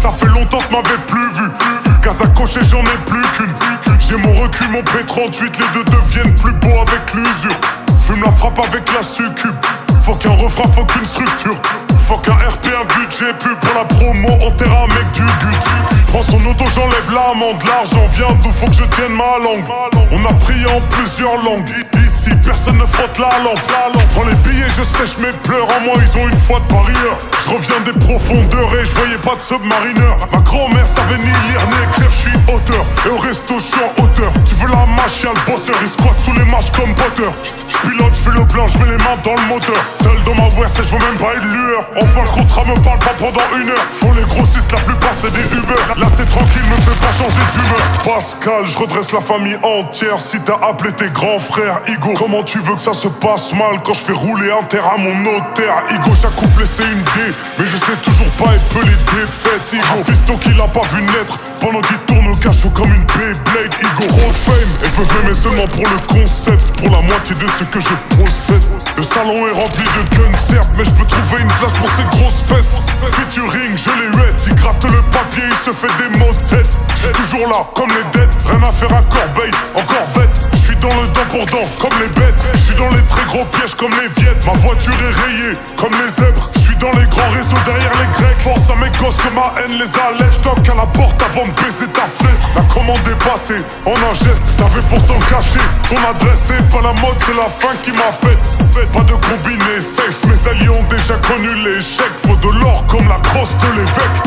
Ça fait longtemps que m'avais plus vu. Case à cocher, j'en ai plus qu'une. J'ai mon recul, mon P38, les deux deviennent plus beaux avec l'usure. Fume la frappe avec la succube. Faut qu'un refrain, faut qu'une structure. Faut qu'un RP, un budget, plus pour la promo, enterre un mec du but. Prends son auto, j'enlève l'amende. L'argent vient d'où, faut que je tienne ma langue. On a prié en plusieurs langues. Ici, personne ne frotte la lampe. Prends les billets, je sèche mes pleurs. En moi, ils ont une foi de parieur. Je reviens des profondeurs et je voyais pas de submarineur. Ma grand-mère savait ni lire ni écrire, je suis auteur. Et au resto, je suis en hauteur. Tu veux la mâche, y'a le bosseur. Il squatte sous les marches comme Potter. Je pilote, je fais le plein, je mets les mains dans le moteur. Seul dans ma WRC, je veux même pas une lueur. Enfin, le contrat me parle pas pendant une heure. Faut les grossistes, la plupart c'est des Uber. Là c'est tranquille, me fais pas changer d'humeur. Pascal, je redresse la famille entière. Si t'as appelé tes grands frères, Igo, comment tu veux que ça se passe mal quand je fais rouler un terre à mon notaire? Igo, chaque couplet c'est une D, mais je sais toujours pas épeler les défaites. Igo, un fiston qui l'a pas vu naître, pendant qu'il tourne au cachot comme une Beyblade. Igo, road fame, et peuvent m'aimer seulement pour le concept, pour la moitié de ce que je possède. Le salon est rempli de guns, certes, mais je peux trouver une place pour ces grosses fesses. Featuring, je les huette, il gratte le papier, il se fait des mots de tête. J'suis toujours là, comme les dettes, rien à faire à Corbeil, en Corvette. J'suis dans le dent pour dent, comme les bêtes. J'suis dans les très gros pièges comme les viettes. Ma voiture est rayée, comme les zèbres. J'suis dans les grands réseaux derrière les grecs. Force à mes gosses que ma haine les allège. Toque à la porte avant de baiser ta fenêtre. La commande est passée, en un geste, t'avais pourtant caché ton adresse. C'est pas la mode, c'est la fin qui m'a faite. Pas de combiné safe, mes alliés ont déjà connu l'échec. Faut de l'or comme la crosse de l'évêque.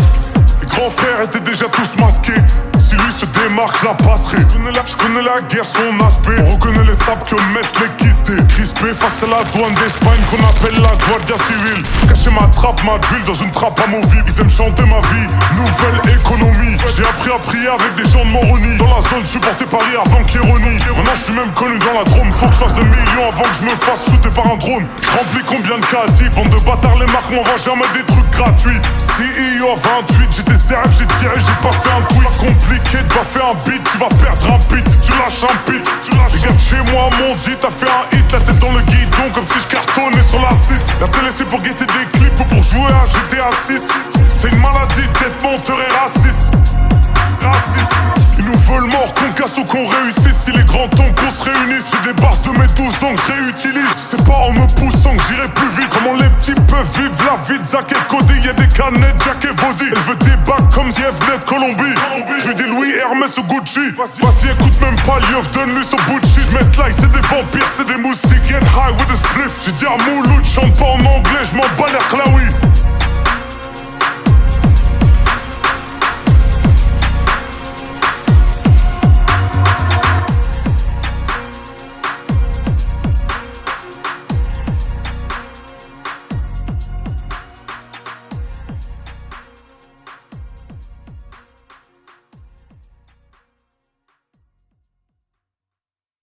Les grands frères étaient déjà tous masqués. Si lui se démarque, je la passerai. Je connais la guerre, son aspect. On reconnaît les sables que mettent les quistés. Crispé face à la douane d'Espagne qu'on appelle la Guardia Civile. Cacher ma trappe, ma drill dans une trappe amovible. Ils aiment chanter ma vie, nouvelle économie. J'ai appris à prier avec des gens de Moroni. Dans la zone, je suis porté Paris avant qu'ironie. Maintenant je suis même connu dans la Drôme. Faut que je fasse des millions avant que je me fasse shooter par un drone. Je remplis combien de caddies. Bande de bâtards, les marques m'envoient jamais des trucs gratuits. CEO à 28, j'étais CRF, j'ai tiré, j'ai pas fait un tweet. Compliqué de baffer un beat, tu vas perdre un beat. Tu lâches un beat, les gars de chez moi m'ont dit t'as fait un hit, la tête dans le guidon comme si je cartonnais sur la 6. La télé c'est pour guetter des clips ou pour jouer à GTA 6. C'est une maladie, tête menteur et raciste. Ils nous veulent mort, qu'on casse ou qu'on réussisse. Si les grands temps qu'on se réunisse, j'ai des barres de mes 12 ans que je réutilise. C'est pas en me poussant que j'irai plus vite. Comment les petits peuvent vivre la vie de Zach et Cody. Y'a des canettes, Jack et Body. Elle veut des bacs comme si elle venait de Colombie. Je veux des Louis Hermès ou Gucci. Vas-y écoute même pas Liof, donne-lui son Gucci. J'mets là, c'est des vampires, c'est des moustiques. Get high with a spliff. J'ai dit à Moule